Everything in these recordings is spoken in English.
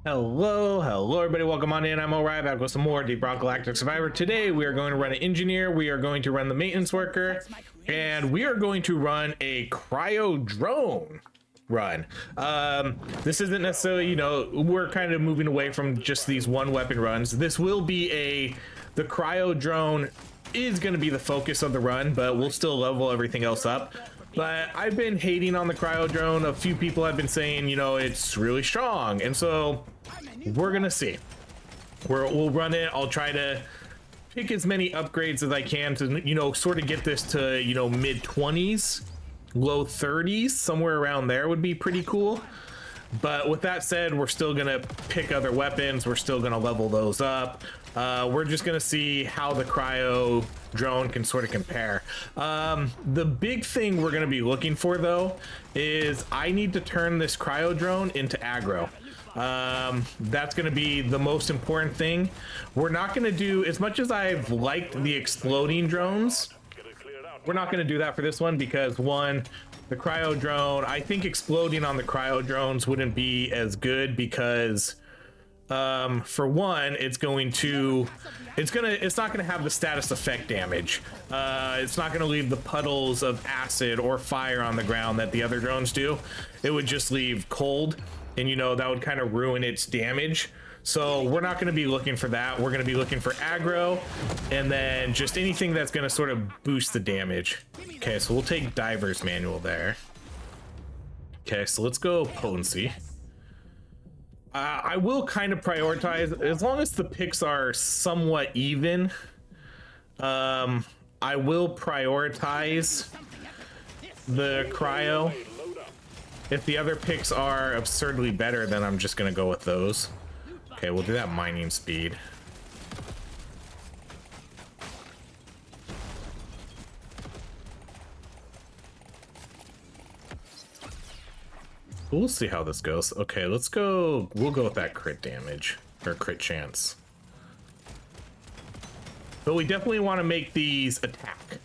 Hello everybody, welcome on in. I'm Orion, back with some more Deep Rock Galactic Survivor. Today we are going to run an engineer, we are going to run the maintenance worker, and we are going to run a cryo drone run. This isn't necessarily, we're kind of moving away from just these one weapon runs. This will be the cryo drone is going to be the focus of the run, but we'll still level everything else up. But I've been hating on the cryo drone. A few people have been saying, it's really strong. And so we're going to see. We'll run it. I'll try to pick as many upgrades as I can to, sort of get this to, mid 20s, low 30s, somewhere around there would be pretty cool. But with that said, we're still going to pick other weapons. We're still going to level those up. We're just going to see how the cryo drone can sort of compare. The big thing we're going to be looking for, though, is I need to turn this cryo drone into aggro. That's going to be the most important thing. We're not going to do, as much as I've liked the exploding drones, we're not going to do that for this one because, one, the cryo drone, I think exploding on the cryo drones wouldn't be as good because for one, it's not going to have the status effect damage. It's not going to leave the puddles of acid or fire on the ground that the other drones do. It would just leave cold, and that would kind of ruin its damage. So we're not going to be looking for that. We're going to be looking for aggro and then just anything that's going to sort of boost the damage. Okay, so we'll take diver's manual there. Okay, so let's go potency. I will kind of prioritize, as long as the picks are somewhat even, I will prioritize the cryo. If the other picks are absurdly better, then I'm just going to go with those. Okay, we'll do that mining speed. We'll see how this goes. Okay, let's go. We'll go with that crit damage or crit chance. But we definitely want to make these attack.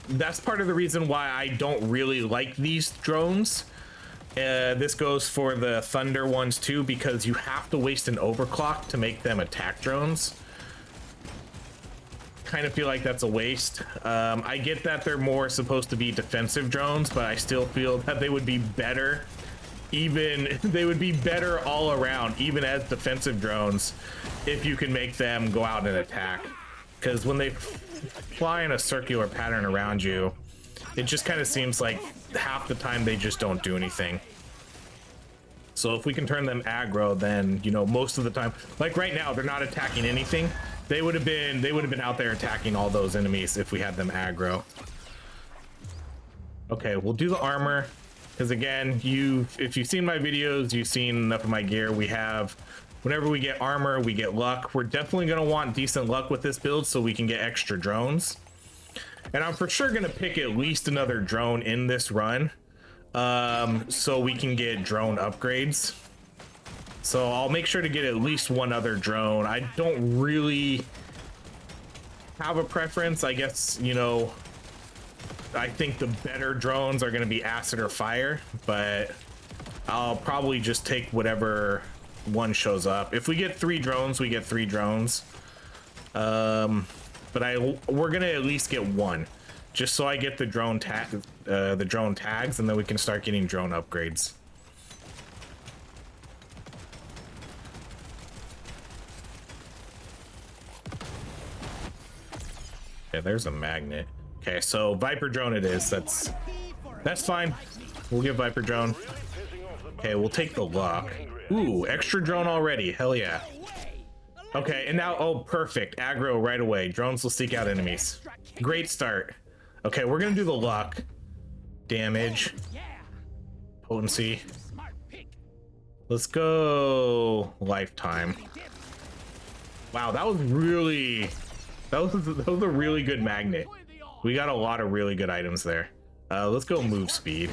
That's part of the reason why I don't really like these drones. This goes for the thunder ones too, because you have to waste an overclock to make them attack drones. Kind of feel like that's a waste. I get that they're more supposed to be defensive drones, but I still feel that they would be better. They would be better all around, even as defensive drones, if you can make them go out and attack. Because when they fly in a circular pattern around you, it just kind of seems like half the time they just don't do anything. So if we can turn them aggro, then most of the time, like right now, they're not attacking anything. They would have been out there attacking all those enemies if we had them aggro. Okay, we'll do the armor, because again, if you've seen my videos, you've seen enough of my gear. Whenever we get armor, we get luck. We're definitely going to want decent luck with this build so we can get extra drones. And I'm for sure going to pick at least another drone in this run, so we can get drone upgrades. So I'll make sure to get at least one other drone. I don't really have a preference. I guess, I think the better drones are going to be acid or fire, but I'll probably just take whatever one shows up. If we get 3 drones, we get 3 drones. But we're going to at least get one, just so I get the drone tags, and then we can start getting drone upgrades. Okay, there's a magnet. Okay, so Viper drone it is. That's fine. We'll get Viper drone. Okay, we'll take the luck. Ooh, extra drone already. Hell yeah. Okay, and now, oh, perfect. Aggro right away. Drones will seek out enemies. Great start. Okay, we're gonna do the luck. Damage. Potency. Let's go lifetime. Wow, that was a really good magnet. We got a lot of really good items there. Let's go move speed.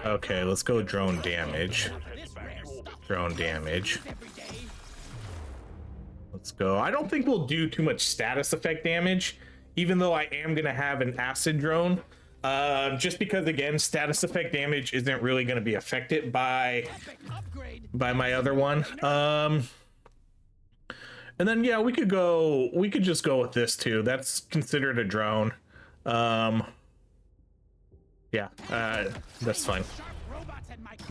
Okay, let's go drone damage. Drone damage. Let's go. I don't think we'll do too much status effect damage, even though I am going to have an acid drone. Just because again, status effect damage isn't really going to be affected by my other one. And then yeah, we could just go with this too. That's considered a drone. Yeah, that's fine.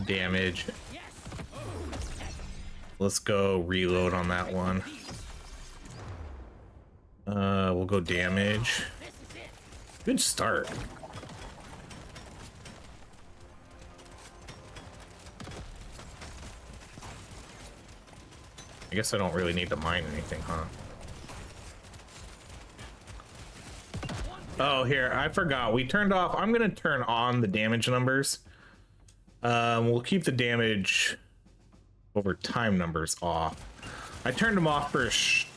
Damage. Let's go reload on that one. We'll go damage. Good start. I guess I don't really need to mine anything, huh? Oh, here, I forgot. We turned off. I'm gonna turn on the damage numbers. We'll keep the damage over time numbers off. I turned them off for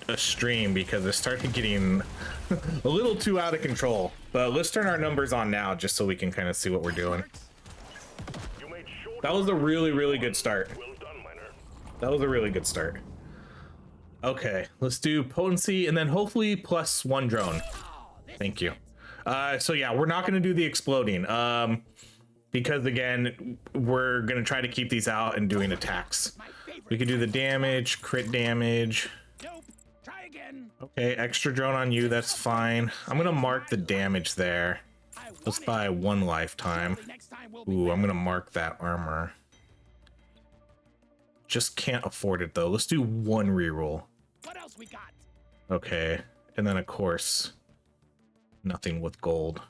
a stream because it started getting a little too out of control. But let's turn our numbers on now just so we can kind of see what we're doing. That was a really, really good start. That was a really good start. Okay, let's do potency and then hopefully +1 drone. Thank you. So yeah, we're not going to do the exploding because again, we're going to try to keep these out and doing attacks. We could do the damage, crit damage. Okay, extra drone on you, that's fine. I'm going to mark the damage there. Let's buy 1 lifetime. Ooh, I'm going to mark that armor. Just can't afford it though. Let's do 1 reroll. What else we got? Okay, and then of course, nothing with gold.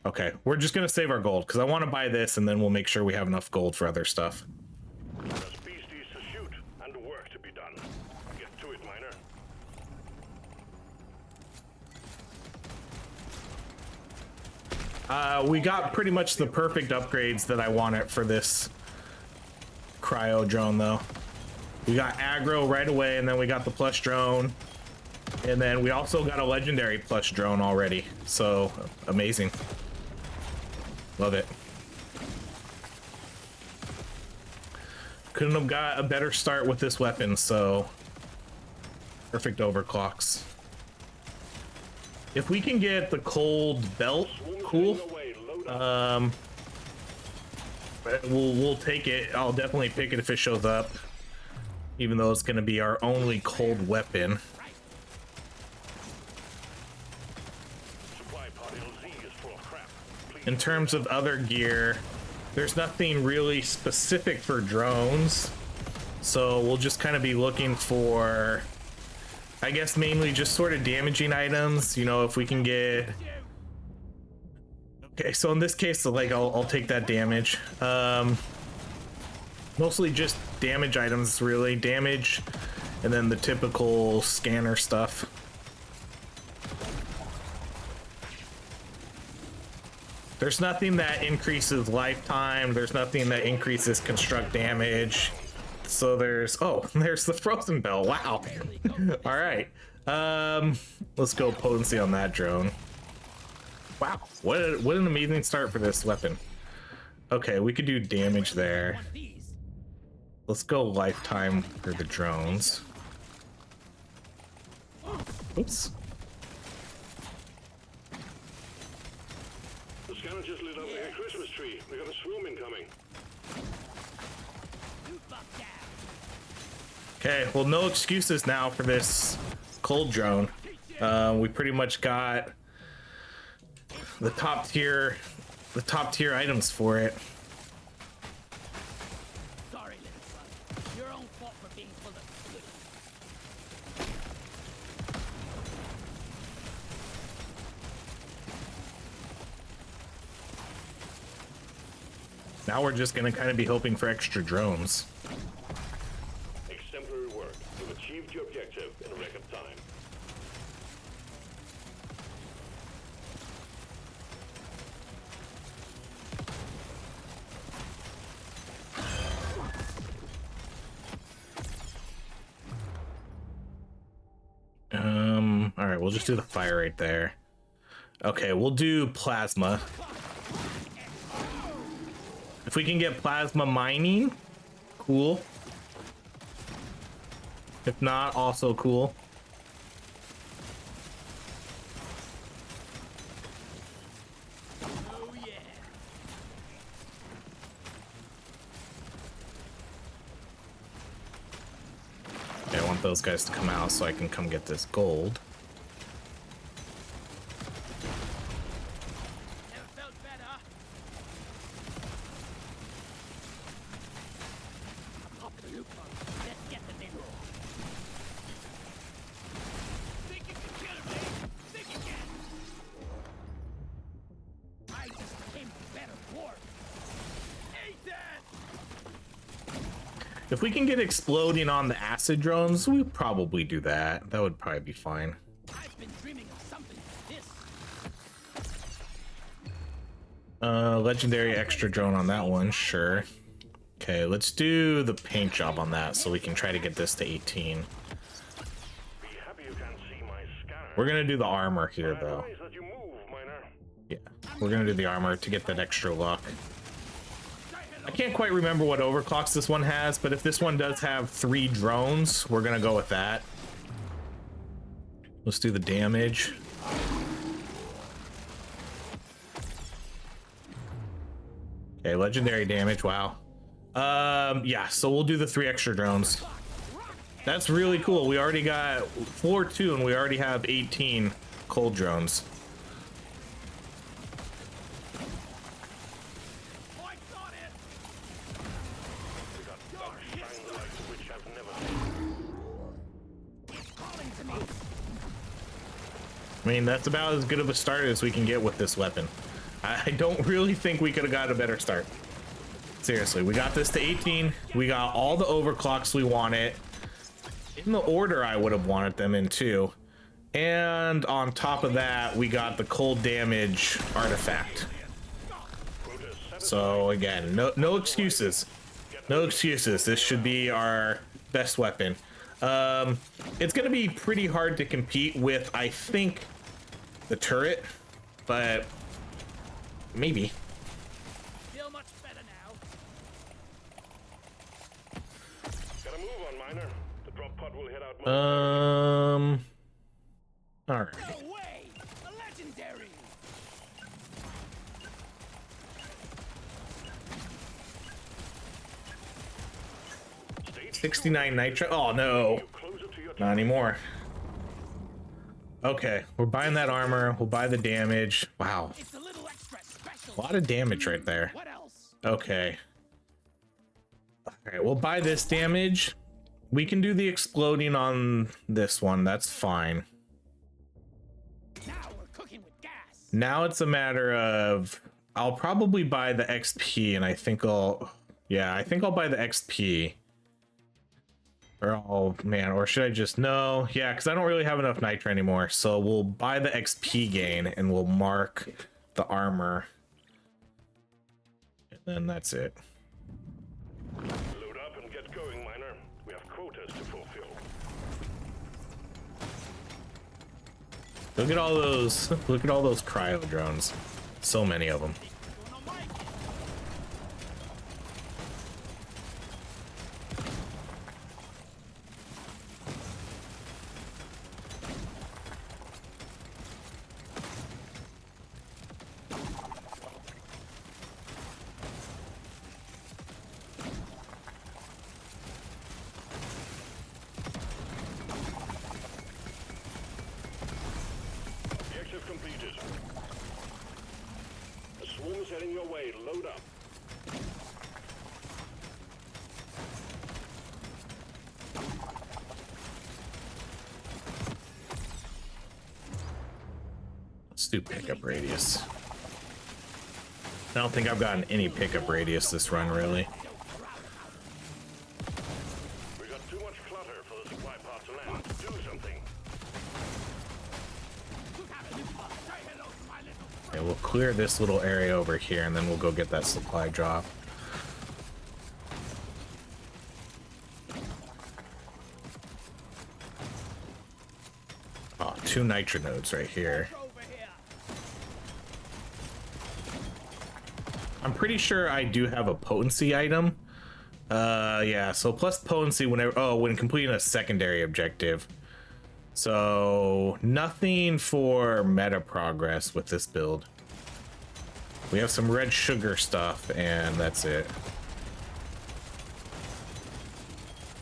Okay, we're just gonna save our gold because I want to buy this and then we'll make sure we have enough gold for other stuff. There's beasties to shoot and work to be done. Get to it, miner. We got pretty much the perfect upgrades that I wanted for this cryo drone though. We got aggro right away and then we got the plus drone. And then we also got a legendary plus drone already. So amazing. Love it. Couldn't have got a better start with this weapon, so perfect overclocks. If we can get the cold belt, cool. We'll take it. I'll definitely pick it if it shows up, even though it's going to be our only cold weapon. In terms of other gear, there's nothing really specific for drones, so we'll just kind of be looking for, I guess, mainly just sort of damaging items. You know, if we can get. Okay, so in this case, like I'll take that damage. Mostly just damage items, really. Damage, and then the typical scanner stuff. There's nothing that increases lifetime. There's nothing that increases construct damage. So there's, oh, there's the frozen bell. Wow. All right. Let's go potency on that drone. Wow, what an amazing start for this weapon. Okay, we could do damage there. Let's go lifetime for the drones. Oops. The scanner just lit up like a Christmas tree. We got a swarm incoming. Okay, well, no excuses now for this cold drone. We pretty much got the top tier items for it. Sorry, little brother. Your own fault for being full of glue. Now we're just gonna kind of be hoping for extra drones. Exemplary work. You've achieved your objective in a record time. All right, we'll just do the fire right there. Okay, we'll do plasma. If we can get plasma mining, cool. If not, also cool. Oh want those guys to come out so I can come get this gold. Never felt better. Pop the loop on. Let's get the mineral. Think you can kill me? Think you can? I just became a better dwarf. Ain't that? If we can get exploding on the acid drones, we probably do that. That would probably be fine. I've been dreaming of something like this. Legendary extra drone on that one, sure. Okay, let's do the paint job on that so we can try to get this to 18. Be happy you can see my scanner. We're gonna do the armor here though. Advise that you move, miner. Yeah, we're gonna do the armor to get that extra luck. I can't quite remember what overclocks this one has, but if this one does have 3 drones, we're gonna go with that. Let's do the damage. Okay, legendary damage, wow. Yeah, so we'll do the 3 extra drones. That's really cool. We already got 4-2 and we already have 18 cold drones. I got it. We got dark shine the likes of which I've never seen. It's calling to me. I mean, that's about as good of a start as we can get with this weapon. I don't really think we could have got a better start. Seriously, we got this to 18. We got all the overclocks we wanted. In the order I would have wanted them in too. And on top of that, we got the cold damage artifact. So again, no excuses. No excuses. This should be our best weapon. It's gonna be pretty hard to compete with, I think, the turret, but maybe. Feel much better now. Gotta move on, miner. The drop pod will head out. All right. No way! A legendary! 69 nitro. Oh no, Closer to your not anymore. Okay, we're buying that armor. We'll buy the damage. Wow, It's a little extra special. a lot of damage right there. What else? Okay. All right, we'll buy this damage. We can do the exploding on this one. That's fine. Now we're cooking with gas. Now it's a matter of I'll probably buy the XP, and I think I'll buy the XP. Or oh man, or should I just no? Yeah, because I don't really have enough nitro anymore. So we'll buy the XP gain and we'll mark the armor. And then that's it. load up and get going, miner. We have quotas to fulfill. Look at all those cryo drones. So many of them. Going on my kit. Objective completed. A swarm is heading your way. Load up. Let's do pickup radius. I don't think I've gotten any pickup radius this run, really. We got too much clutter for the supply pod to land. Do something. Say hello to my little Okay, we'll clear this little area over here, and then we'll go get that supply drop. Oh, 2 nitro nodes right here. over here. I'm pretty sure I do have a potency item. Yeah, so plus potency when completing a secondary objective. So nothing for meta progress with this build. We have some red sugar stuff and that's it.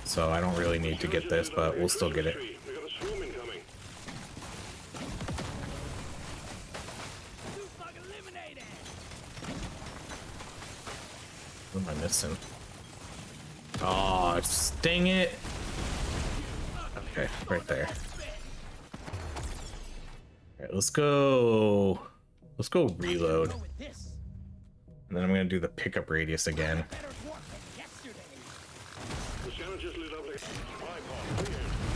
so I don't really need to get this, but we'll still get it. We got a swarm incoming. Bug eliminated. What am I missing? Oh, dang it. Okay, right there. All right, let's go. Let's go reload. Go with this. And then I'm gonna do the pickup radius again. Better dwarf than yesterday. The challenges lit up like tripod.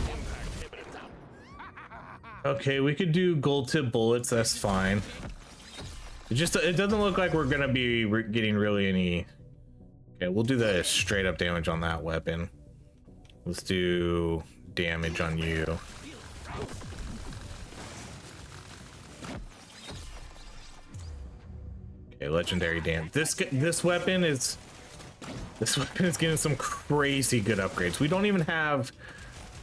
Impact imminent. Okay, we could do gold tip bullets. That's fine. It doesn't look like we're gonna be getting really any. Okay, we'll do the straight up damage on that weapon. Let's do damage on you. Okay, legendary damage. This weapon is getting some crazy good upgrades. We don't even have,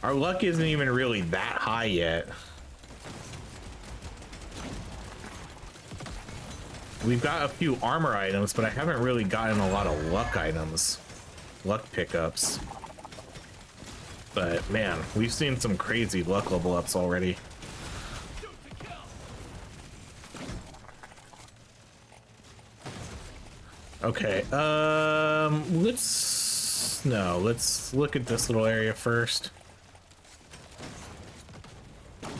our luck isn't even really that high yet. We've got a few armor items, but I haven't really gotten a lot of luck items, luck pickups. But man, we've seen some crazy luck level ups already. Okay, let's look at this little area first.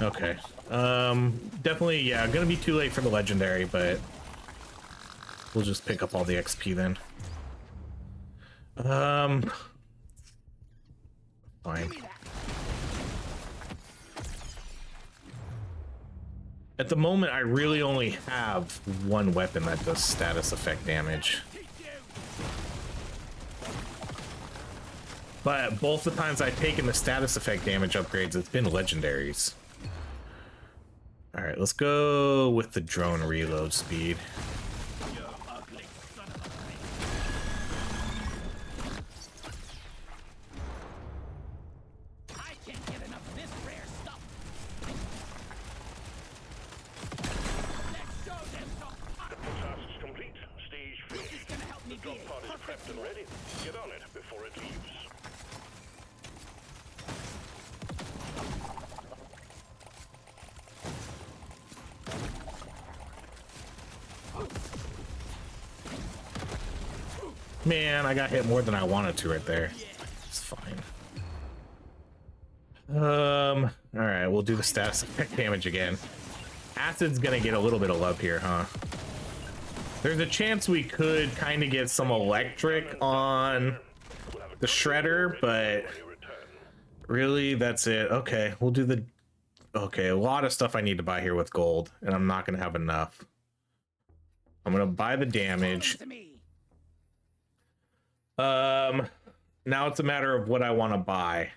Okay, definitely, yeah, gonna be too late for the legendary, but we'll just pick up all the XP then. Fine. At the moment, I really only have one weapon that does status effect damage. But both the times I've taken the status effect damage upgrades, it's been legendaries. All right, let's go with the drone reload speed. I can't get enough of this rare stuff. Let's show them some. Tasks complete. Stage This is finished. gonna help me be Drop pod a is perfect prepped and ready. Get on it before it leaves. Man, I got hit more than I wanted to right there. It's fine. All right, we'll do the status effect damage again. Acid's gonna get a little bit of love here, huh? There's a chance we could kind of get some electric on the shredder, but really, that's it. Okay, we'll do the. Okay, a lot of stuff I need to buy here with gold, and I'm not gonna have enough. I'm gonna buy the damage. to me. Now it's a matter of what I want to buy.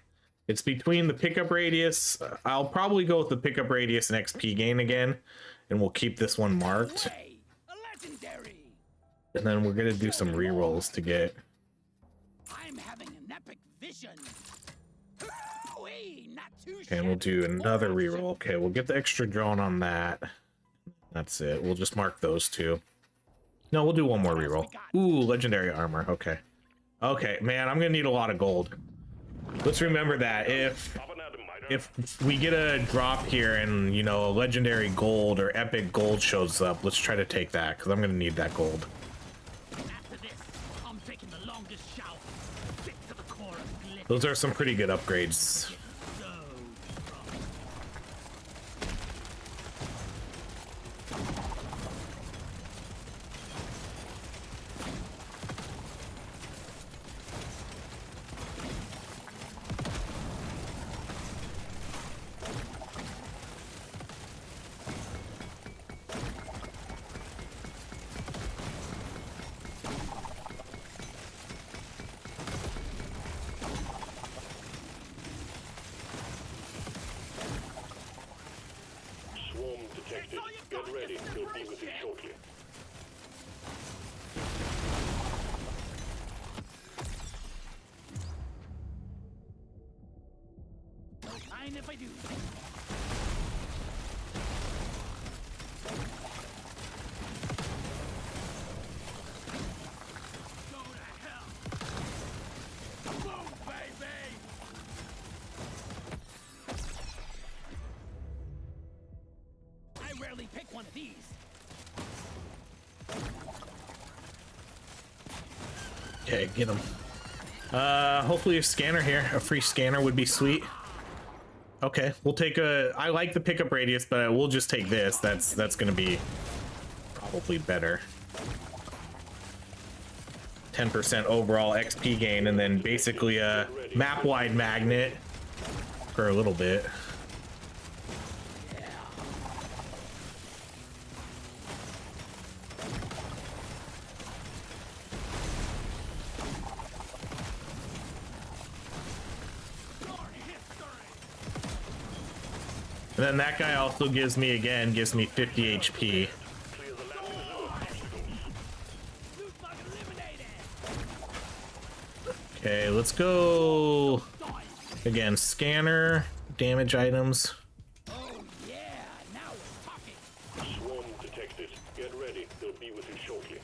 It's between the pickup radius. I'll probably go with the pickup radius and XP gain again, and we'll keep this one marked. Hey, a legendary. And then we're gonna do some rerolls to get. I'm having an epic vision. Ooh-wee, not too Okay, and we'll do another reroll. Okay, we'll get the extra drone on that. That's it. We'll just mark those two. No, we'll do one more reroll. Ooh, legendary armor. Okay. Okay, man, I'm gonna need a lot of gold. Let's remember that if we get a drop here and, you know, a legendary gold or epic gold shows up, let's try to take that, because I'm gonna need that gold. After this, I'm taking the longest shower. Fit to the core of glitter. Those are some pretty good upgrades. So strong. Swarm detected. Get ready. We'll be with you shortly. Mind if I do? Go to hell. Boom, baby. these. Okay, get him. Hopefully a scanner here. A free scanner would be sweet. Okay, we'll take a... I like the pickup radius, but we'll just take this. That's gonna be probably better. 10% overall XP gain, and then basically a map-wide magnet for a little bit. And then that guy also gives me 50 HP. Okay, let's go again. Scanner, damage items. Oh yeah, now we're talking. Swarm detected. Get ready. They'll be with you shortly.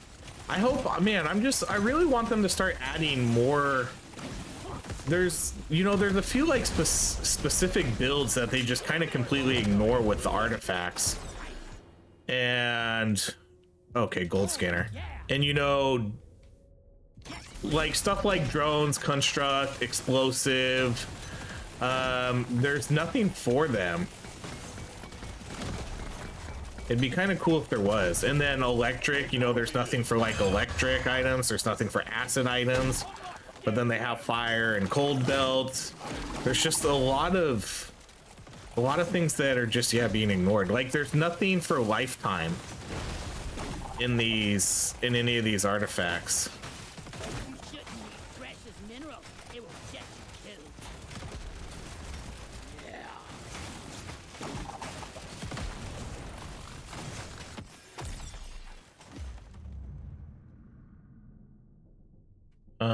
I hope, man, I really want them to start adding more. There's a few like specific builds that they just kind of completely ignore with the artifacts. And okay, gold scanner. And like stuff like drones, construct, explosive, there's nothing for them. It'd be kind of cool if there was. And then electric, there's nothing for like electric items, there's nothing for acid items, but then they have fire and cold belts. There's just a lot of things that are just being ignored. Like there's nothing for lifetime in any of these artifacts.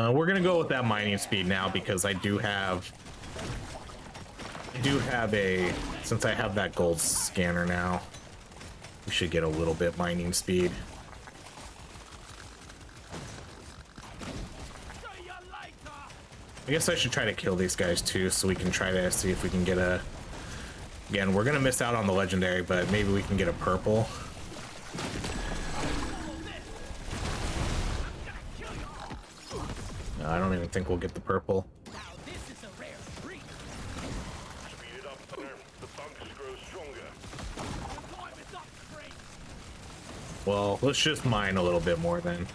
We're gonna go with that mining speed now because I do have since I have that gold scanner now, we should get a little bit mining speed. I guess I should try to kill these guys too, so we can try to see if we can get a... Again, we're gonna miss out on the legendary, but maybe we can get a purple. No, I don't even think we'll get the purple. Now this is a rare treat. Speed it up, Hunter. The bugs grow stronger. The time is up, Frank. Well, let's just mine a little bit more then.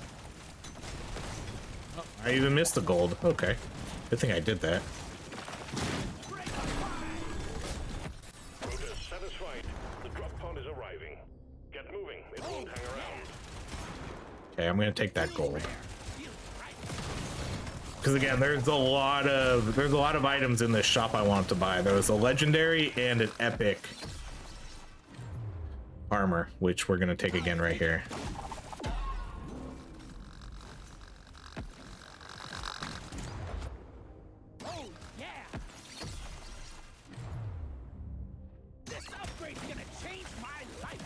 Oh, I even missed the gold. Okay. Good thing I did that. Rota satisfied. The drop pod is arriving. Get moving. It won't hang around. Okay, I'm gonna take that gold. Because again, there's a lot of items in this shop I want to buy. There was a legendary and an epic armor, which we're gonna take again right here. Oh yeah. This upgrade's gonna change my life.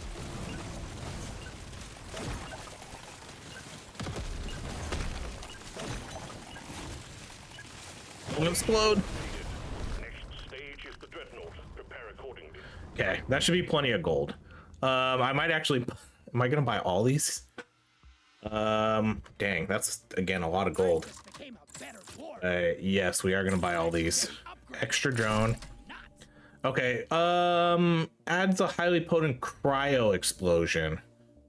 Don't explode. Next stage is the Dreadnought. Prepare accordingly. Okay, that should be plenty of gold. I might actually... Am I gonna buy all these? Dang, that's again a lot of gold. Became a better dwarf. Yes, we are gonna buy all these. Extra drone. Okay, adds a highly potent cryo explosion.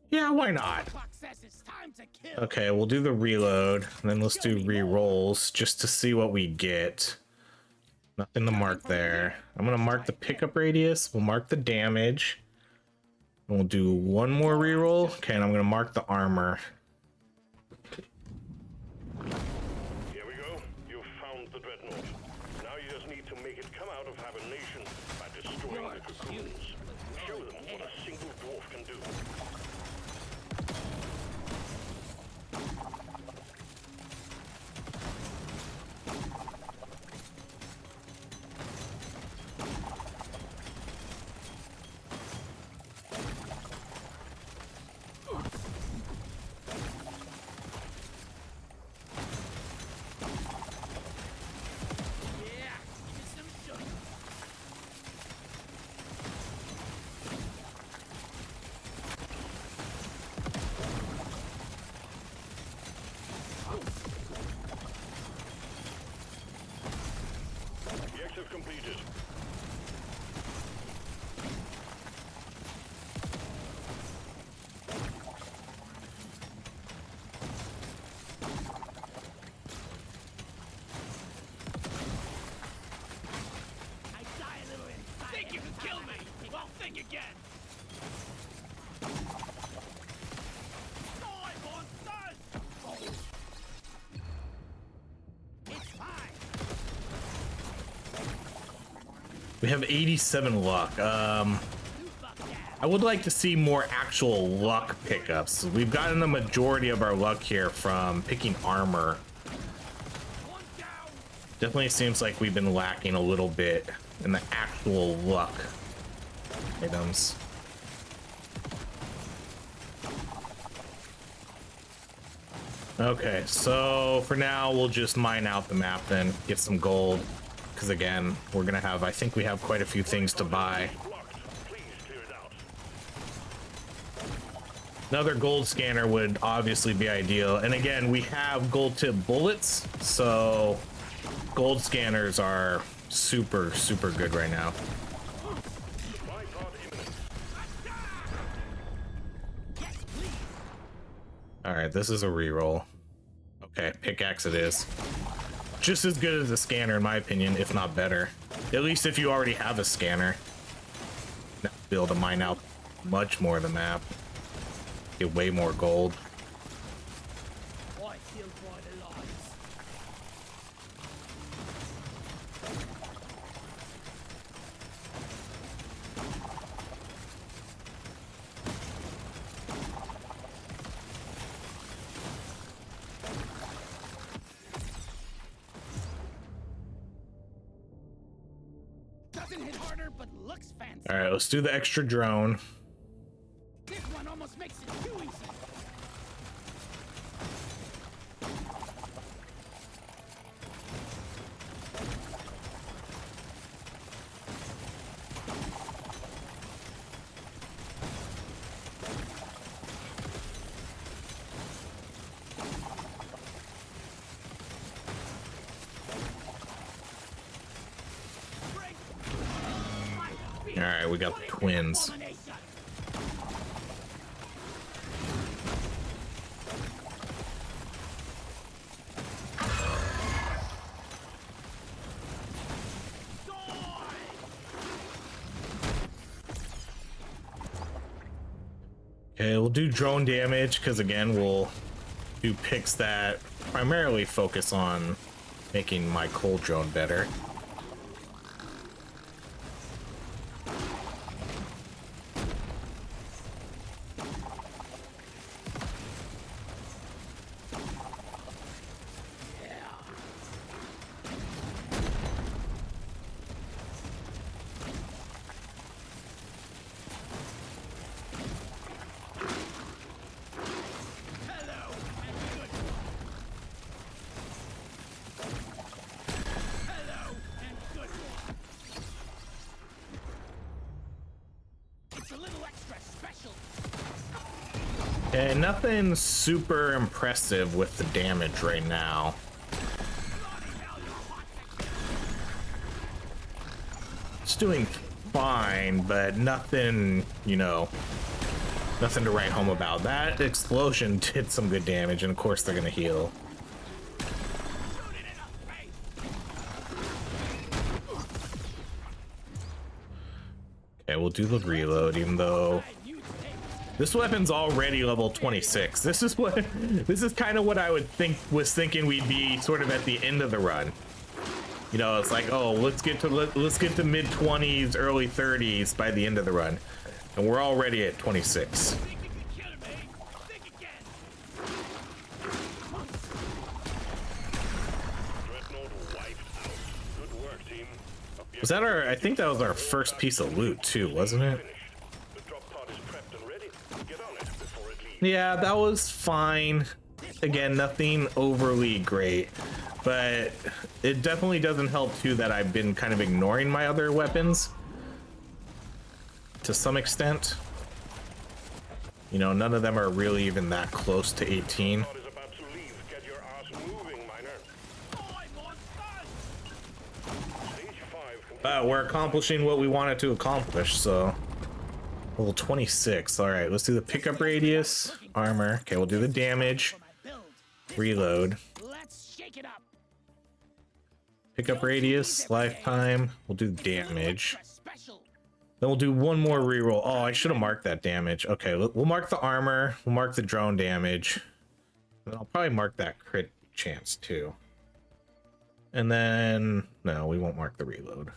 Yeah, why not? Clock says it's time to kill. Okay, we'll do the reload, and then let's do re-rolls just to see what we get. Nothing to mark there. I'm gonna mark the pickup radius. We'll mark the damage. And we'll do one more re-roll. Okay, and I'm gonna mark the armor. Here we go. You've found the Dreadnought. Now you just need to make it come out of hibernation by destroying the cocoons. Show them what a single dwarf can do. Yeah, give me some sugar. We have 87 luck. I would like to see more actual luck pickups. We've gotten the majority of our luck here from picking armor. Definitely seems like we've been lacking a little bit in the actual luck items. Okay, so for now we'll just mine out the map then, get some gold, because again, we're gonna have, I think we have quite a few things to buy. Another gold scanner would obviously be ideal, and again, we have gold tip bullets, so gold scanners are super good right now. All right, this is a reroll. Okay, pickaxe it is. Just as good as a scanner in my opinion, if not better. At least if you already have a scanner. Now be able to mine out much more of the map. Get way more gold. All right, let's do the extra drone. This one almost makes it too easy. All right, we got the twins. Okay, we'll do drone damage because again, we'll do picks that primarily focus on making my cold drone better. And nothing super impressive with the damage right now. It's doing fine, but nothing, you know, nothing to write home about. That explosion did some good damage, and of course they're gonna heal. Okay, we'll do the reload, even though this weapon's already level 26. This is kind of what I was thinking we'd be sort of at the end of the run. You know, it's like, oh, let's get to mid 20s, early 30s by the end of the run, and we're already at 26. Was that our? I think that was our first piece of loot too, wasn't it? Yeah, that was fine. Again, nothing overly great, but it definitely doesn't help too that I've been kind of ignoring my other weapons to some extent. You know, none of them are really even that close to 18. We're accomplishing what we wanted to accomplish, so level 26. All right, let's do the pickup radius, armor. Okay, we'll do the damage, reload, pickup radius, lifetime. We'll do damage. Then we'll do one more reroll. Oh, I should have marked that damage. Okay, we'll mark the armor. We'll mark the drone damage. And I'll probably mark that crit chance too. And then no, we won't mark the reload.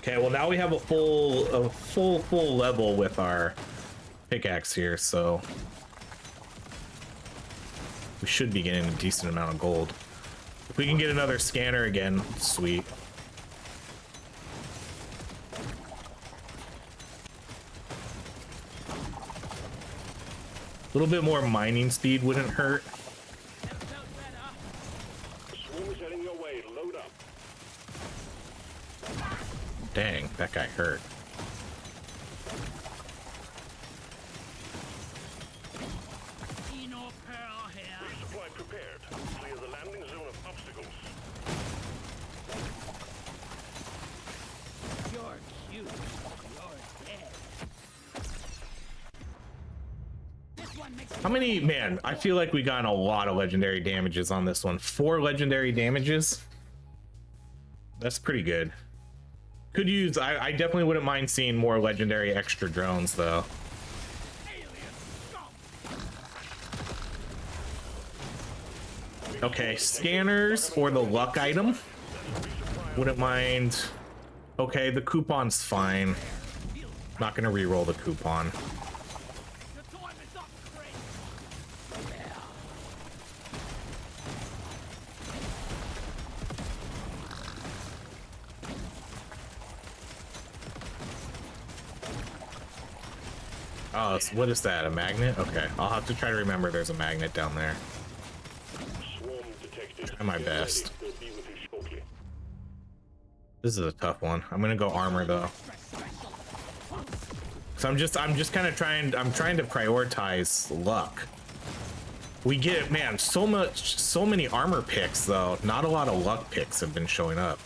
Okay, well now we have a full level with our pickaxe here, so we should be getting a decent amount of gold. If we can get another scanner again, sweet. A little bit more mining speed wouldn't hurt. Swarm is heading your way. Load up. Dang, that guy hurt. Resupply prepared. Clear the landing zone of obstacles. You're cute. You're dead. This one makes How many, man, I feel like we got a lot of legendary damages on this one. 4 legendary damages. That's pretty good. Could use, I definitely wouldn't mind seeing more legendary extra drones though. Okay, scanners or the luck item. Wouldn't mind. Okay, the coupon's fine. Not gonna re-roll the coupon. the time is up, Craig. Oh, what is that? A magnet? Okay, I'll have to try to remember there's a magnet down there. Swarm detected. Try my Get best. ready. We'll be with you shortly. This is a tough one. I'm gonna go armor though. So I'm just kind of trying to prioritize luck. We get, man, so many armor picks though. Not a lot of luck picks have been showing up.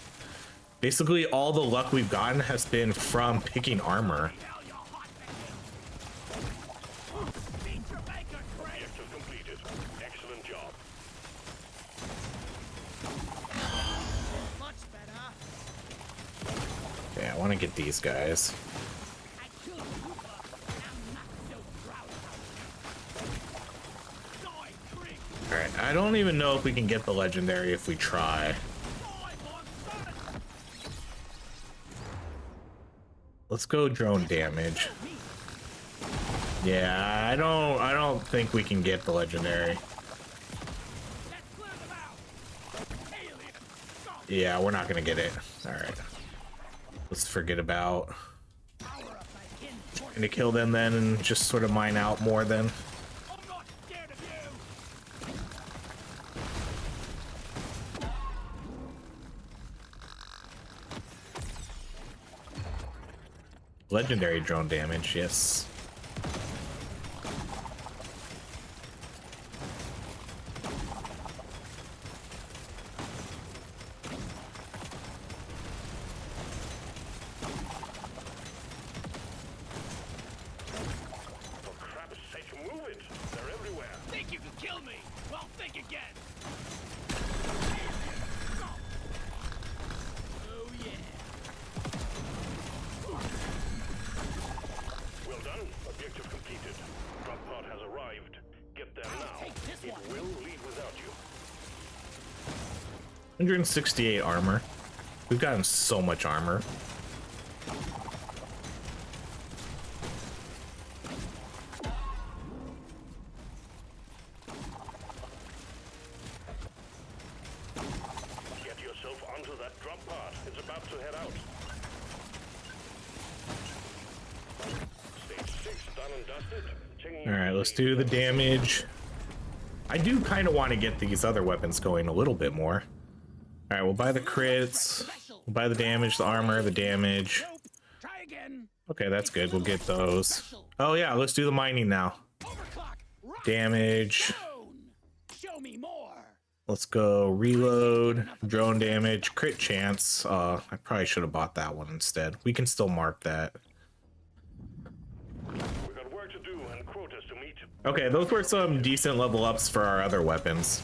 Basically all the luck we've gotten has been from picking armor. Objective completed. Excellent job. Much better. Yeah, I want to get these guys. I killed you, but I'm not so proud of you. Die, Craig. All right, I don't even know if we can get the legendary if we try. Die, monster. Let's go drone damage. Yeah, I don't think we can get the legendary. Let's clear them out. Alien. Go. Yeah, we're not gonna get it. All right, let's forget about Power up my kin. gonna kill them then and just sort of mine out more then. I'm not scared of you. Legendary drone damage, yes. For crap's sake, move it. They're everywhere. Think you can kill me? Well, think again. Oh yeah. Well done. Objective completed. Drop pod has arrived. Get there now. Take this It one. will leave without you. 168 armor. We've gotten so much armor. Get yourself onto that drop pod. It's about to head out. Stage 6 done and dusted. Checking All right, let's do the damage. I do kind of want to get these other weapons going a little bit more. All right, we'll buy the crits. We'll buy the damage, the armor, the damage. Nope. Try again. Okay, that's good. We'll get those. Oh yeah, let's do the mining now. Overclock. Rock. Damage. Stone. Show me more. Let's go reload, drone damage, crit chance. I probably should have bought that one instead. We can still mark that. We've got work to do and quotas to meet. Okay, those were some decent level ups for our other weapons.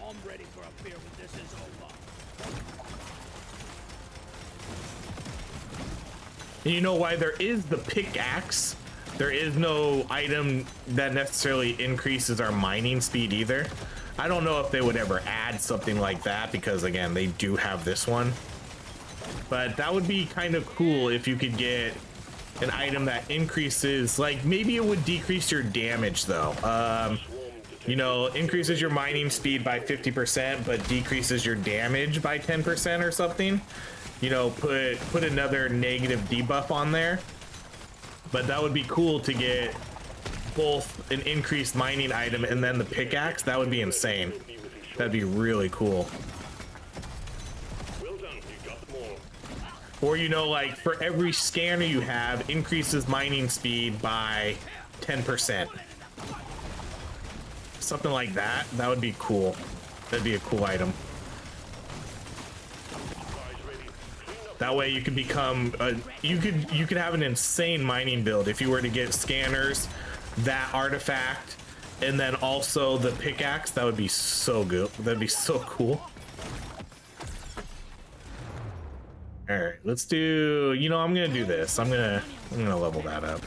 I'm ready for a beer when this is over. And you know why there is the pickaxe? There is no item that necessarily increases our mining speed either. I don't know if they would ever add something like that because again, they do have this one. But that would be kind of cool if you could get an item that increases, like maybe it would decrease your damage though. You know, increases your mining speed by 50%, but decreases your damage by 10% or something. You know, put another negative debuff on there. But that would be cool to get both an increased mining item and then the pickaxe. That would be insane. That'd be really cool. Well done, you got them all. Or, you know, like for every scanner you have, increases mining speed by 10%. Something like that. That would be cool. That'd be a cool item. That way you could become you could have an insane mining build if you were to get scanners, that artifact, and then also the pickaxe. That would be so good. That'd be so cool. All right, let's do, you know, I'm gonna do this. I'm gonna level that up.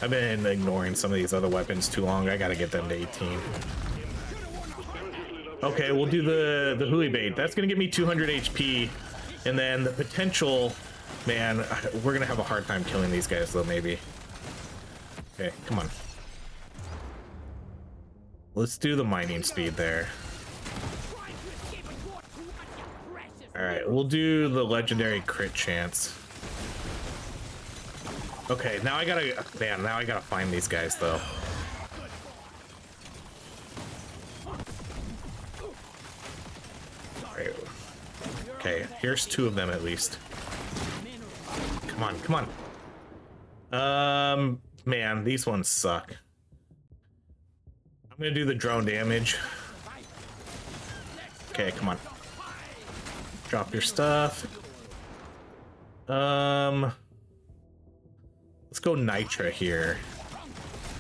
I've been ignoring some of these other weapons too long. I gotta get them to 18. Okay, we'll do the huli bait. That's gonna give me 200 HP, and then the potential, man, we're gonna have a hard time killing these guys though, maybe. Okay, come on. Let's do the mining speed there. All right, we'll do the legendary crit chance. Okay, now I gotta find these guys though. Okay, here's 2 of them at least. Come on, come on. Man, these ones suck. I'm gonna do the drone damage. Okay, come on. Drop your stuff. Let's go Nitra here.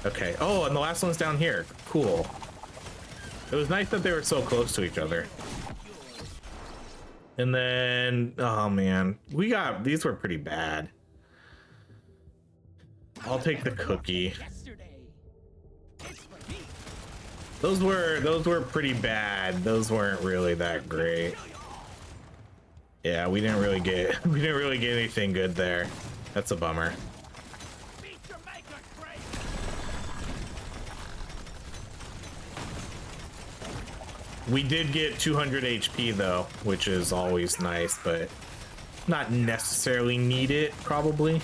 Okay. Oh, and the last one's down here. Cool. It was nice that they were so close to each other. And then, oh man, these were pretty bad. I'll take the cookie. Those were pretty bad. Those weren't really that great. Yeah, we didn't really get anything good there. That's a bummer. We did get 200 HP though, which is always nice, but not necessarily need it, probably.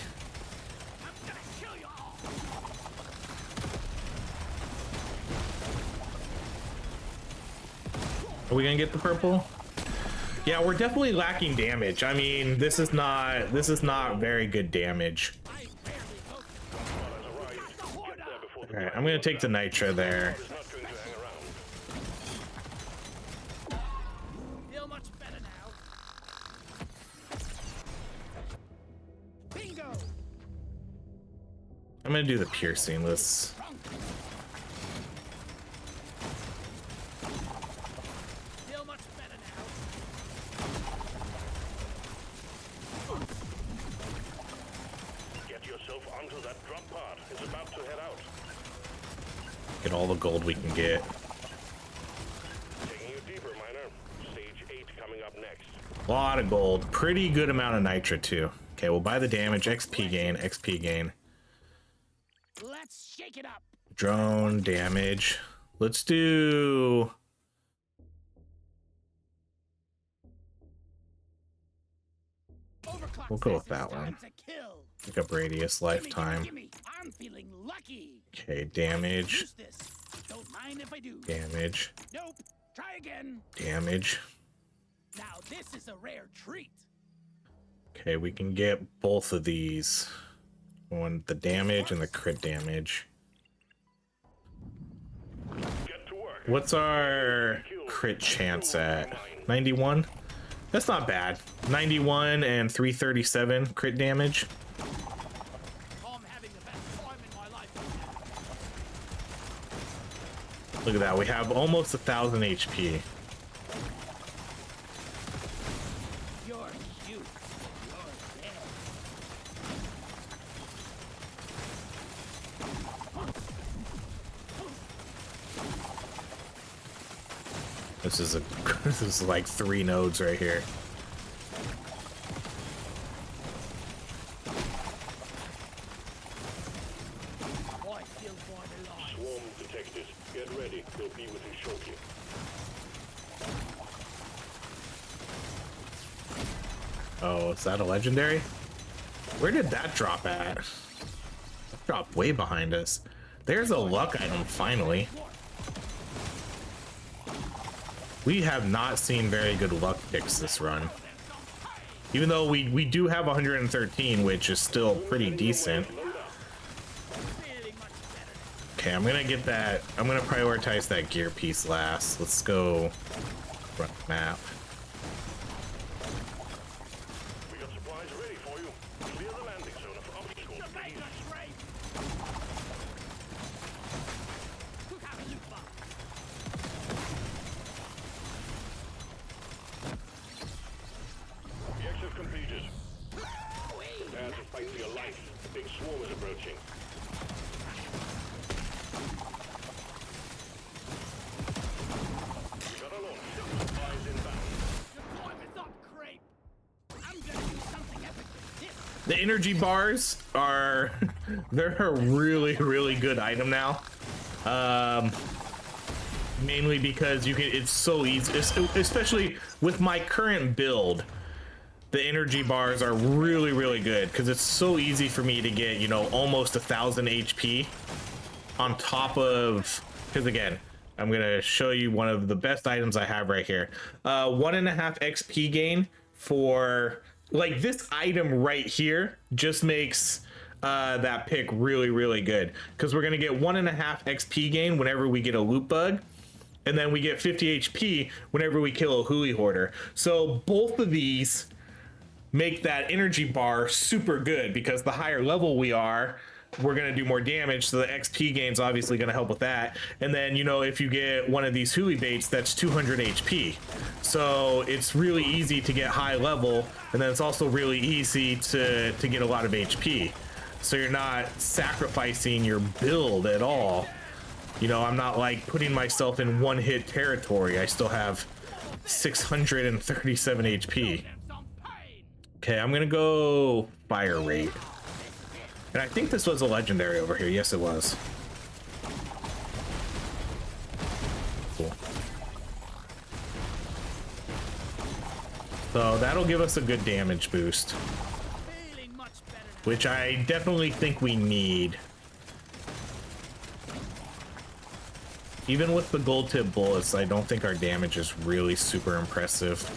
Are we gonna get the purple? Yeah, we're definitely lacking damage. I mean, this is not very good damage. Alright, I'm gonna take the Nitra there. I'm gonna do the piercing. Let's. Get yourself onto that drop pod. It's about to head out. Get all the gold we can get. Taking you deeper, miner. Stage 8 coming up next. A lot of gold. Pretty good amount of Nitra too. Okay, we'll buy the damage. XP gain. XP gain. Let's shake it up. Drone damage. Let's do. We'll go with that one. Pick up radius lifetime. I'm feeling lucky. Okay, damage. Use this. Don't mind if I do. Damage. Nope. Try again. Damage. Now this is a rare treat. Okay, we can get both of these. One, the damage and the crit damage. Get to work. What's our crit chance at? 91? That's not bad. 91 and 337 crit damage. I'm having the best time in my life. Look at that. We have almost 1,000 HP. You're cute. You're dead. This is a this is like 3 nodes right here. Swarm detected. Get ready. They'll be with you shortly. Oh, is that a legendary? Where did that drop at? That dropped way behind us. There's a luck item finally. We have not seen very good luck picks this run. Even though we do have 113, which is still pretty decent. Okay, I'm gonna get that. I'm gonna prioritize that gear piece last. Let's go run the map. We got supplies ready for you. Clear the landing zone of obstacles. The exit completed. Prepare to fight for your life. The big swarm is approaching. We got a launch. Supplies inbound. The energy bars are they're a really good item now. Mainly because you can, it's so easy, especially with my current build. The energy bars are really good because it's so easy for me to get, you know, almost 1,000 HP on top of, because again, I'm gonna show you one of the best items I have right here. 1.5 XP gain for like this item right here just makes that pick really good because we're gonna get 1.5 XP gain whenever we get a loot bug, and then we get 50 HP whenever we kill a hooey hoarder. So both of these make that energy bar super good because the higher level we are, we're going to do more damage, so the XP gain's obviously going to help with that. And then, you know, if you get one of these hooey baits, that's 200 HP. So it's really easy to get high level, and then it's also really easy to get a lot of HP. So you're not sacrificing your build at all. You know, I'm not like putting myself in one-hit territory. I still have 637 HP. Okay, I'm gonna go fire rate. And I think this was a legendary over here. Yes, it was. Cool. So that'll give us a good damage boost, which I definitely think we need. Even with the gold tip bullets, I don't think our damage is really super impressive.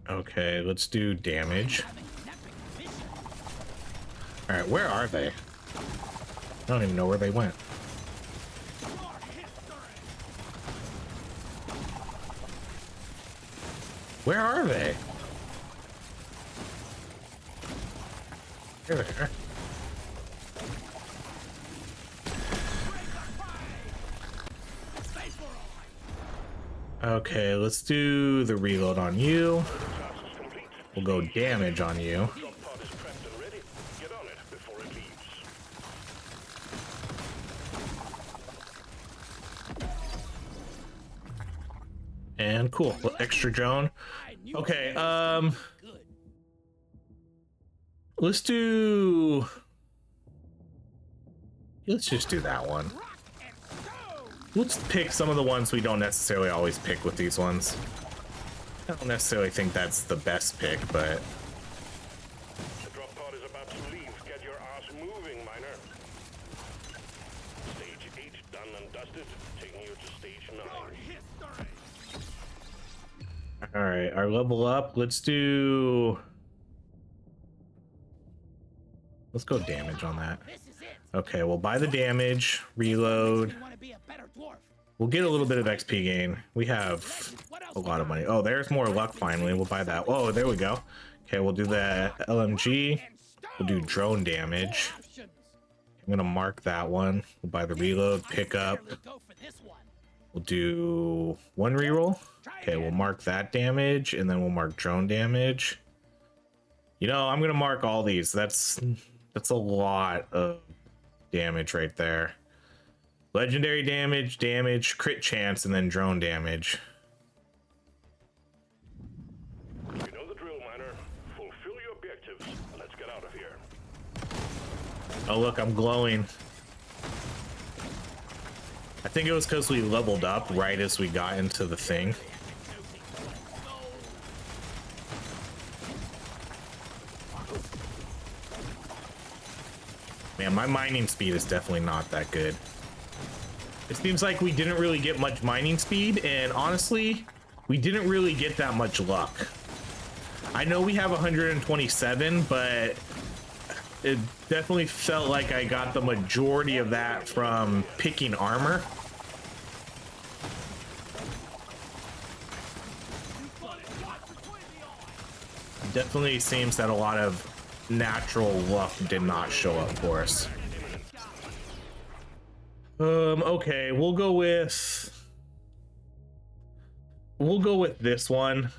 Okay, let's do damage. All right, where are they? I don't even know where they went. Where are they? Here they are. Okay, let's do the reload on you. We'll go damage on you. And cool, extra drone. Okay, let's just do that one. Let's pick some of the ones we don't necessarily always pick with these ones. I don't necessarily think that's the best pick, but... The drop pod is about to leave. Get your ass moving, miner. Stage 8 done and dusted. Taking you to stage 9. Alright, our level up. Let's go damage on that. Okay, we'll buy the damage, reload. We'll get a little bit of XP gain. We have a lot of money. Oh, there's more luck finally. We'll buy that. Oh, there we go. Okay, we'll do that LMG. We'll do drone damage. I'm gonna mark that one. We'll buy the reload, pick up. We'll do one reroll. Okay, we'll mark that damage, and then we'll mark drone damage. You know, I'm gonna mark all these. That's a lot of damage right there. Legendary damage, crit chance, and then drone damage. You know the drill, miner. Fulfill your objectives. Let's get out of here. Oh look, I'm glowing. I think it was because we leveled up right as we got into the thing. Man, my mining speed is definitely not that good. It seems like we didn't really get much mining speed, and honestly, we didn't really get that much luck. I know we have 127, but it definitely felt like I got the majority of that from picking armor. Definitely seems that a lot of natural luck did not show up for us. Okay, we'll go with this one.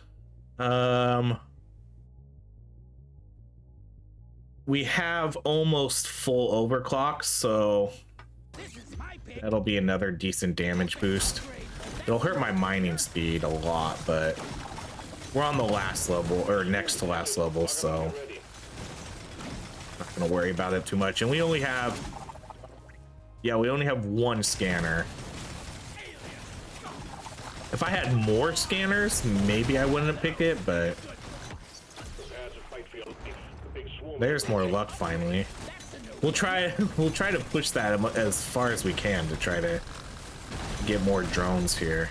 We have almost full overclock, so that'll be another decent damage boost. It'll hurt my mining speed a lot, but we're on the last level, or next to last level, so not gonna worry about it too much. And we only have, yeah, we only have one scanner. If I had more scanners, maybe I wouldn't pick it, but there's more luck finally. We'll try to push that as far as we can to try to get more drones here.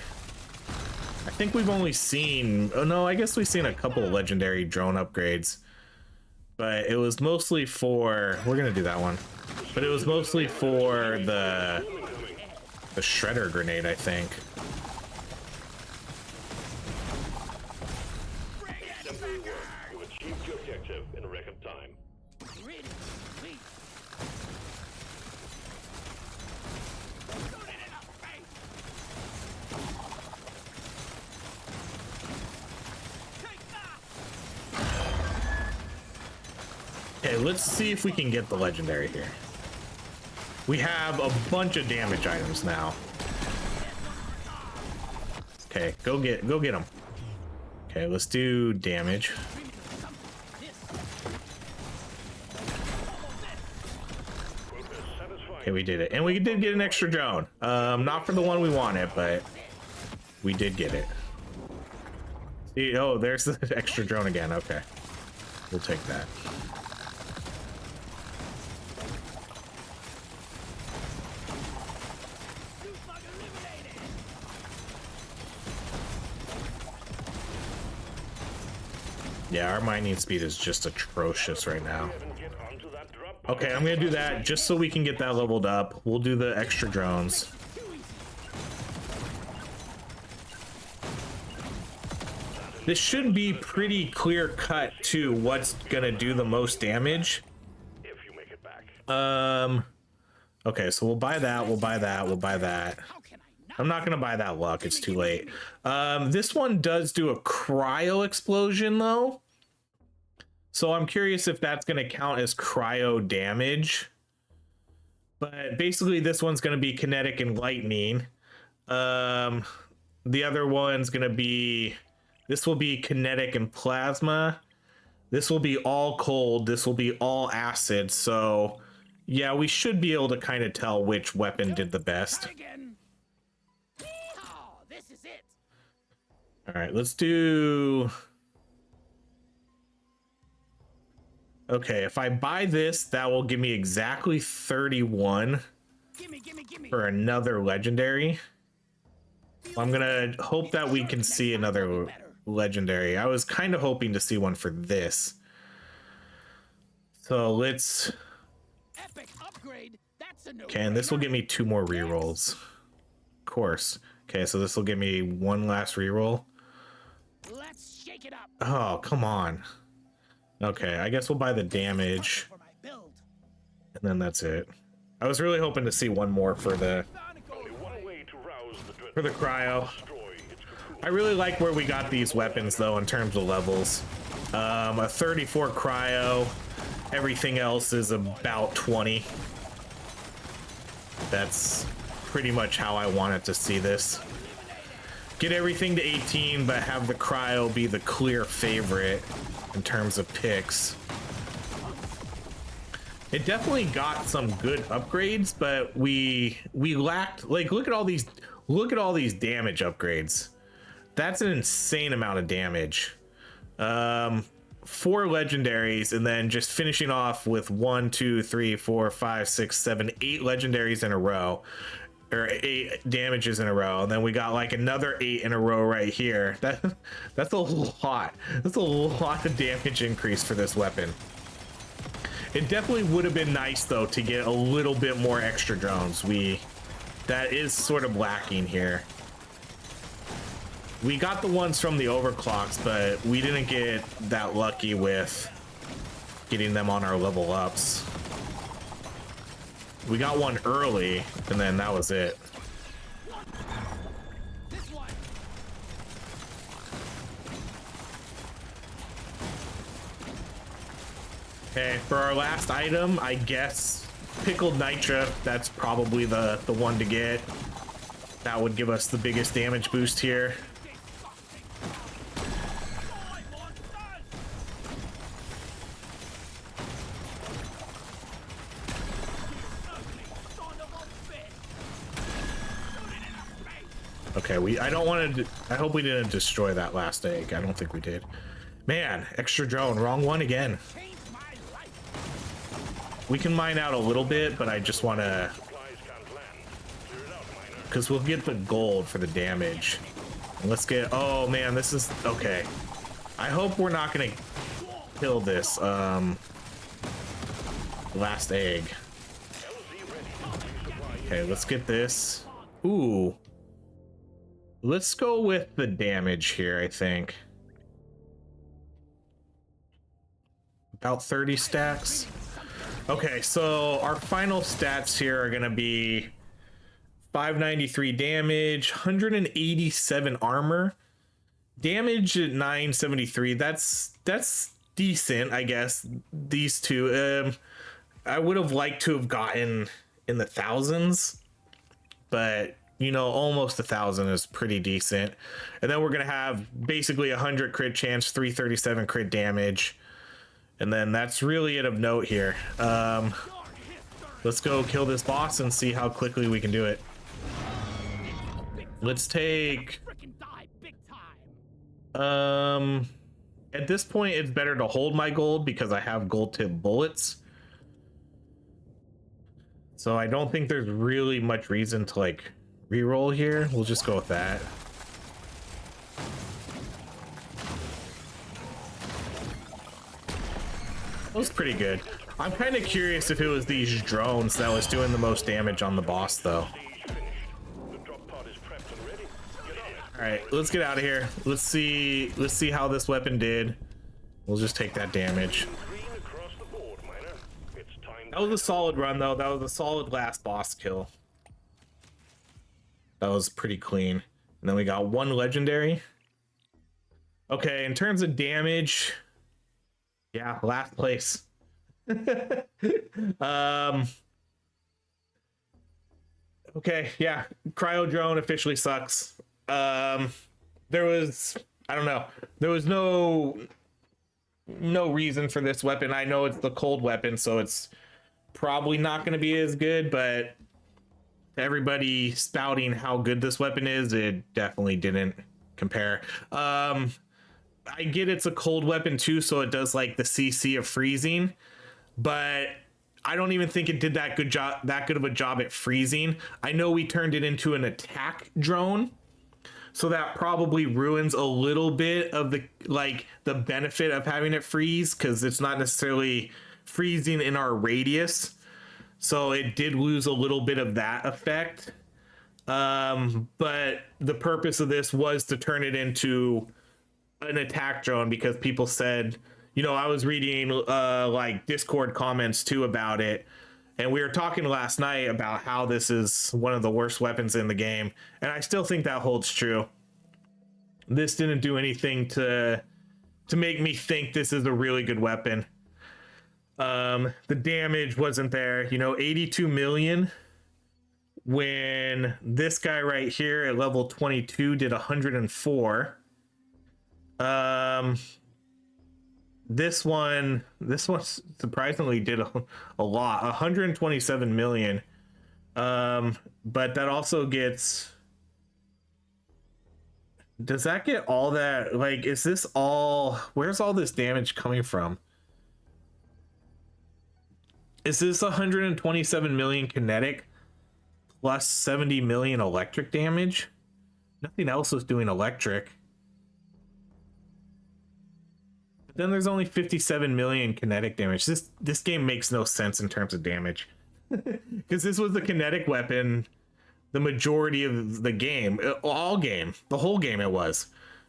I think we've only seen, oh no, I guess we've seen a couple of legendary drone upgrades, but it was mostly for, we're gonna do that one, but it was mostly for the shredder grenade, I think. You achieved your objective in record time. Okay, let's see if we can get the legendary here. We have a bunch of damage items now. Okay, go get them. Okay, let's do damage. Okay, we did it. And we did get an extra drone. Not for the one we wanted, but we did get it. See, oh, there's the extra drone again. Okay, we'll take that. Yeah, our mining speed is just atrocious right now. Okay, I'm gonna do that just so we can get that leveled up. We'll do the extra drones. This should be pretty clear cut to what's gonna do the most damage. If you make it back. Okay, so we'll buy that, we'll buy that, we'll buy that. I'm not gonna buy that luck, it's too late. This one does do a cryo explosion though. So I'm curious if that's gonna count as cryo damage. But basically this one's gonna be kinetic and lightning. The other one's gonna be, this will be kinetic and plasma. This will be all cold, this will be all acid. So yeah, we should be able to kind of tell which weapon did the best. All right, let's do. Okay, if I buy this, that will give me exactly 31 for another legendary. I'm gonna hope that we can see another legendary. I was kind of hoping to see one for this. So let's. Okay, and this will give me 2 more rerolls. Of course. Okay, so this will give me 1 last reroll. Let's shake it up. Oh, come on. Okay, I guess we'll buy the damage. And then that's it. I was really hoping to see one more for the... Only one way to rouse the for the cryo. Destroy its cocoon. I really like where we got these weapons though in terms of levels. A 34 cryo, everything else is about 20. That's pretty much how I wanted to see this. Get everything to 18, but have the cryo be the clear favorite in terms of picks. It definitely got some good upgrades, but we lacked, like, look at all these damage upgrades. That's an insane amount of damage. 4 legendaries, and then just finishing off with 1, 2, 3, 4, 5, 6, 7, 8 legendaries in a row, or 8 damages in a row, and then we got like another 8 in a row right here. That's a lot. That's a lot of damage increase for this weapon. It definitely would have been nice though to get a little bit more extra drones. That is sort of lacking here. We got the ones from the overclocks, but we didn't get that lucky with getting them on our level ups. We got one early, and then that was it. Okay, for our last item, I guess pickled nitra. That's probably the one to get. That would give us the biggest damage boost here. Okay, I don't want to. I hope we didn't destroy that last egg. I don't think we did. Man, extra drone, wrong one again. We can mine out a little bit, but I just want to, because we'll get the gold for the damage. And let's get. Oh man, this is okay. I hope we're not gonna kill this last egg. Okay, let's get this. Ooh. Let's go with the damage here, I think. About 30 stacks. Okay, so our final stats here are gonna be 593 damage, 187 armor, damage at 973. That's decent, I guess. These two. I would have liked to have gotten in the thousands, but you know, almost 1,000 is pretty decent. And then we're gonna have basically 100 crit chance, 337 crit damage, and then that's really it of note here. Let's go kill this boss and see how quickly we can do it. Let's take at this point it's better to hold my gold because I have gold tip bullets, so I don't think there's really much reason to like reroll here. We'll just go with that. That was pretty good. I'm kind of curious if it was these drones that was doing the most damage on the boss though. All right, let's get out of here. Let's see how this weapon did. We'll just take that damage. That was a solid run though. That was a solid last boss kill. That was pretty clean. And then we got 1 legendary. Okay, in terms of damage, yeah, last place. Okay, yeah, cryo drone officially sucks. There was, I don't know, there was no reason for this weapon. I know it's the cold weapon, so it's probably not going to be as good, but everybody spouting how good this weapon is, it definitely didn't compare. I get it's a cold weapon too, so it does like the CC of freezing, but I don't even think it did that good of a job at freezing. I know we turned it into an attack drone, so that probably ruins a little bit of the benefit of having it freeze, because it's not necessarily freezing in our radius. So it did lose a little bit of that effect. But the purpose of this was to turn it into an attack drone, because people said, you know, I was reading like Discord comments too about it, And we were talking last night about how this is one of the worst weapons in the game, and I still think that holds true. This didn't do anything to make me think this is a really good weapon. The damage wasn't there, you know, 82 million, when this guy right here at level 22 did 104. This one surprisingly did a lot, 127 million. But that also gets, does that get all that? Like, is this all, where's all this damage coming from? Is this 127 million kinetic plus 70 million electric damage? Nothing else was doing electric. But then there's only 57 million kinetic damage. This game makes no sense in terms of damage. Because this was the kinetic weapon the majority of the game, the whole game it was.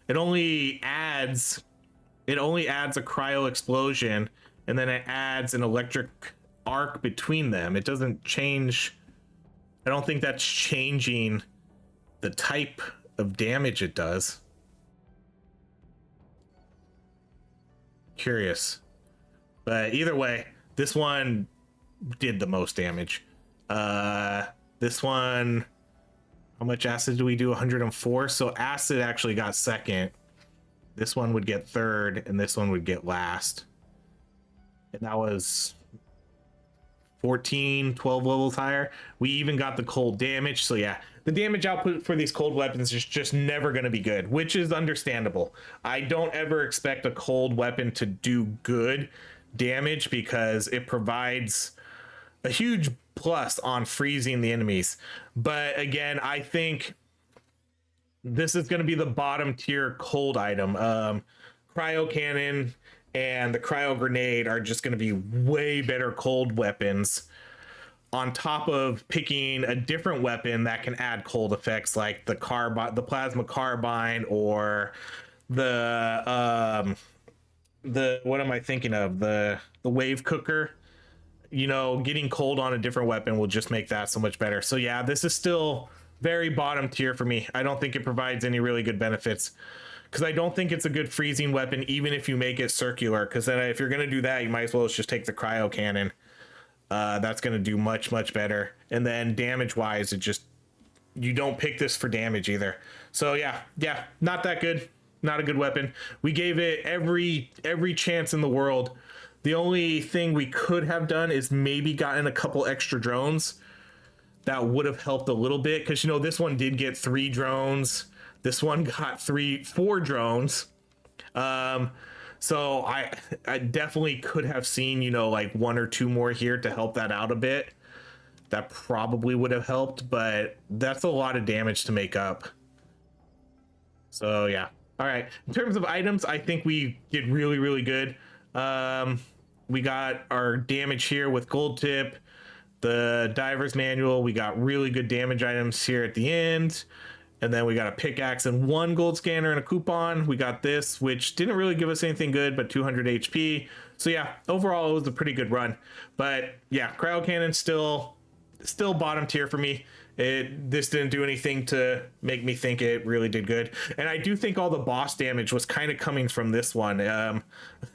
It only adds a cryo explosion, and then it adds an electric arc between them. It doesn't change. I don't think that's changing the type of damage it does. Curious. But either way, this one did the most damage. This one, how much acid do we do? 104. So acid actually got second. This one would get third, and this one would get last. And that was 14, 12 levels higher. We even got the cold damage. So yeah, the damage output for these cold weapons is just never going to be good, which is understandable. I don't ever expect a cold weapon to do good damage because it provides a huge plus on freezing the enemies. But again, I think this is going to be the bottom tier cold item. Cryo cannon and the cryo grenade are just going to be way better cold weapons, on top of picking a different weapon that can add cold effects, like the plasma carbine, or the what am I thinking of? The wave cooker. You know, getting cold on a different weapon will just make that so much better. So yeah, this is still very bottom tier for me. I don't think it provides any really good benefits, because I don't think it's a good freezing weapon, even if you make it circular. Because then if you're going to do that, you might as well just take the cryo cannon. That's going to do much better. And then damage wise, you don't pick this for damage either. So yeah, not that good. Not a good weapon. We gave it every chance in the world. The only thing we could have done is maybe gotten a couple extra drones. That would have helped a little bit, because, you know, this one did get 3 drones. This one got 4 drones. So I definitely could have seen, you know, like 1 or 2 more here to help that out a bit. That probably would have helped, but that's a lot of damage to make up. So yeah. All right. In terms of items, I think we did really good. We got our damage here with gold tip, the diver's manual. We got really good damage items here at the end. And then we got a pickaxe and 1 gold scanner and a coupon. We got this, which didn't really give us anything good, but 200 HP. So yeah, overall it was a pretty good run. But yeah, cryo cannon still bottom tier for me. This didn't do anything to make me think it really did good. And I do think all the boss damage was kind of coming from this one.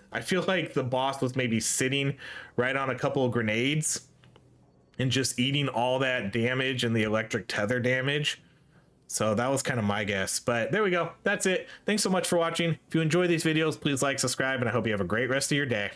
I feel like the boss was maybe sitting right on a couple of grenades and just eating all that damage and the electric tether damage. So that was kind of my guess. But there we go. That's it. Thanks so much for watching. If you enjoy these videos, please like, subscribe, and I hope you have a great rest of your day.